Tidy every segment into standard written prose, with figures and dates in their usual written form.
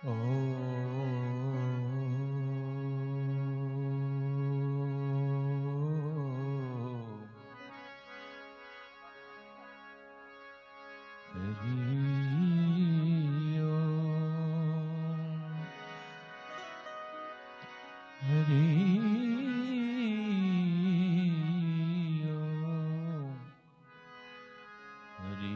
ॐ हरि हरि हरि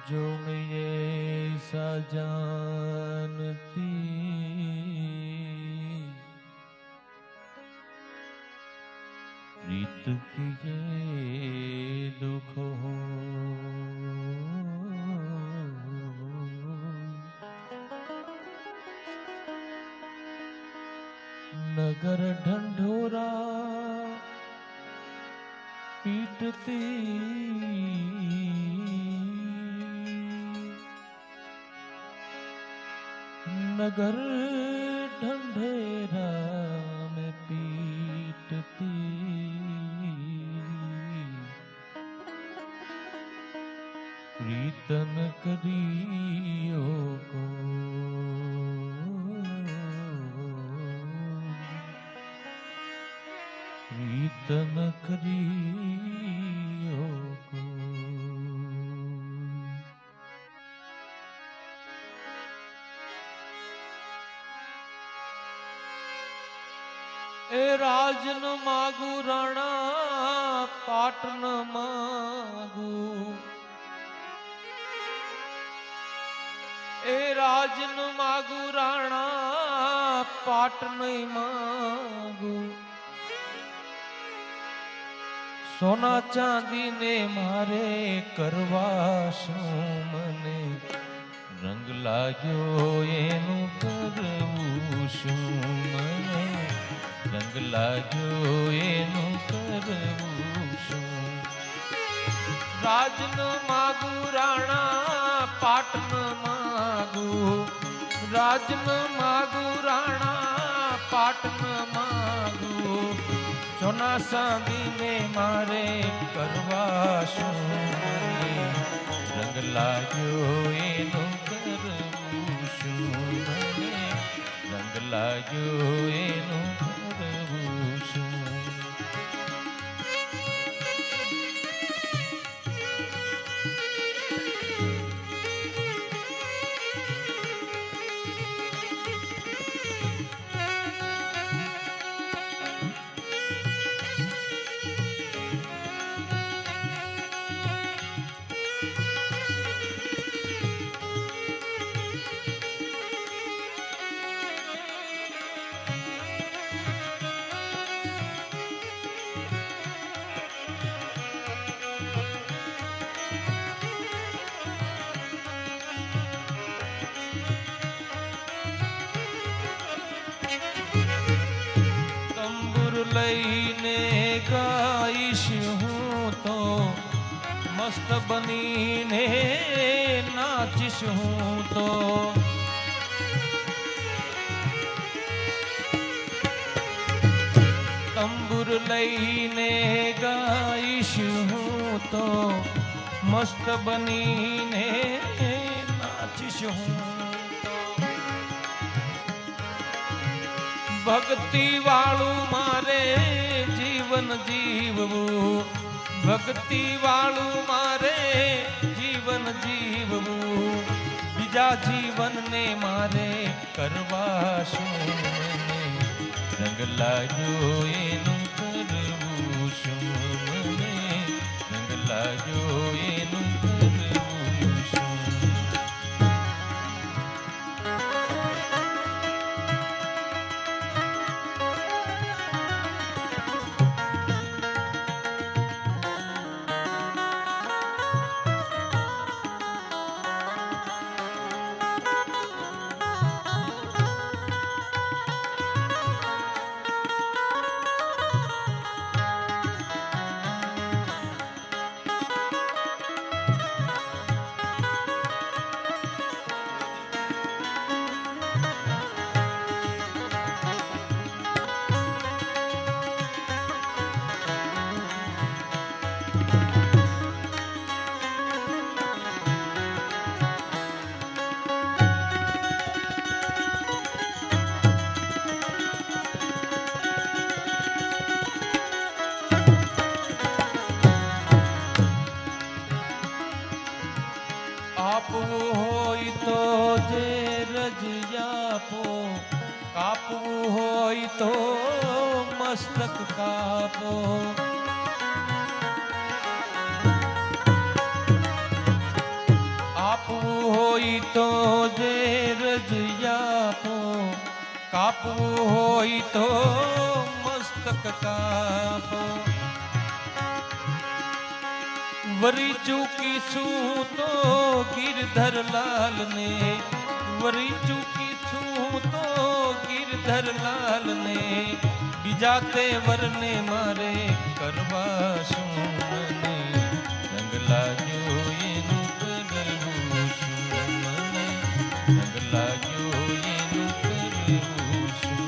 जो मैं ये सा जानती प्रीत की ये दुख हो नगर ढंढोरा पीटती नगर ढंढेरा में पीटती प्रीतन करियो को प्रीतन करियो को ए રાજન માગુ રાણા પાટન માગુ એ રાજન માગુ રાણા પાટન માગુ સોના ચાંદી ને મારે કરવા શું મને રંગ લાગ્યો એનું કરવું શું મને રંગ લાગ્યો એનું કરવું શું રાજન માગુ રાણા પાટન માગુ રાજન માગુ રાણા પાટન માગુ સોના સાંદીને મારે કરવા શું મને રંગ લાગ્યો એનું કરવું શું મને રંગ લાગ્યો એનું કરવું શું લઈને ગાઈશ હું તો મસ્ત બનીને નાચીશ હું તો તંબુર લઈને ગાઈશ હું તો મસ્ત બનીને નાચીશ હું ભક્તિ વાળું મારે જીવન જીવવું ભક્તિ વાળું મારે જીવન જીવવું બીજા જીવનને મારે કરવા શું મને રંગ લાગ્યો એનું કરવું શું મને રંગ લાગ્યો એનું કરવું શું તો મસ્તક કાપો, આપવું હોય તો જે રજિયાપો, કાપવું હોય તો મસ્તક કાપો. વરી ચૂકીશું તો ગિરધર લાલ ને, વરી ચૂકીશું તો ગિરધર લાલ ને, બીજા તેવરને મારે કરવા શું મને, રંગ લાગ્યો એનું કરવું શું મને, રંગ લાગ્યો એનું કરવું શું.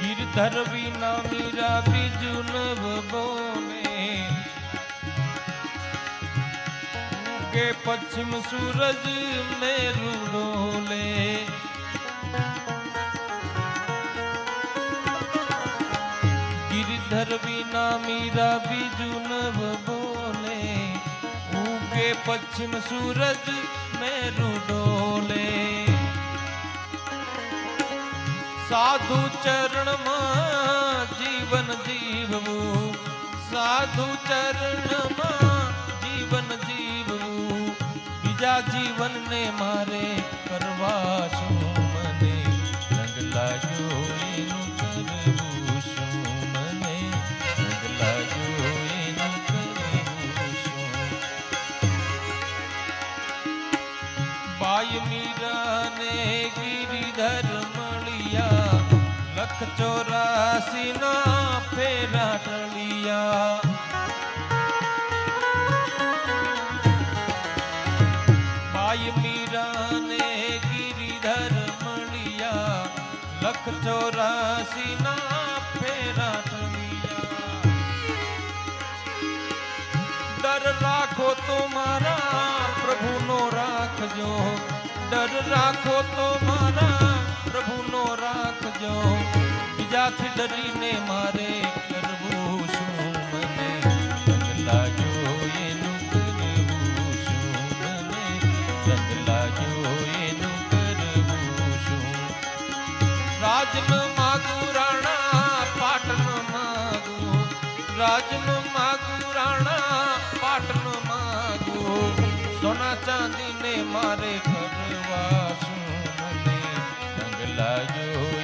गिरधर विना मीरा बीजू नव बोले, उगे पश्चिम सूरज मेरु डोले. गिरधर विना मीरा बीजू नव बोले, उगे पश्चिम सूरज मेरु डोले. साधु चरण में जीवन जीवવું, साधु चरण में जीवन जीवવું, बीजा जीवन ने मारे करवा શું મને, રંગ લાગ્યો એનું કરવું શું મને, રંગ લાગ્યો એનું કરવું શું. બાઈ મીરા ને ગિરિધર મળિયા, લખ 84 ના ફેરા ટળિયા. બાઈ મીરા ને ગિરિધર મળિયા, લખ 84 ના ફેરા ટળિયા. ડર રાખો તો મારા પ્રભુનો રાખજો, ડર રાખો તો મારા પ્રભુનો રાખજો, બીજાથી ડરીને મારે કરવું શું મને, રંગ લાગ્યો એનું કરવું શું મને, રંગ લાગ્યો એનું કરવું શું. રાજન માગું રાણા પાટન માગું, રાજન માગું રાણા પાટન માગું, સોના ચાંદીને મારે કરવા શું મને, રંગ લાગ્યો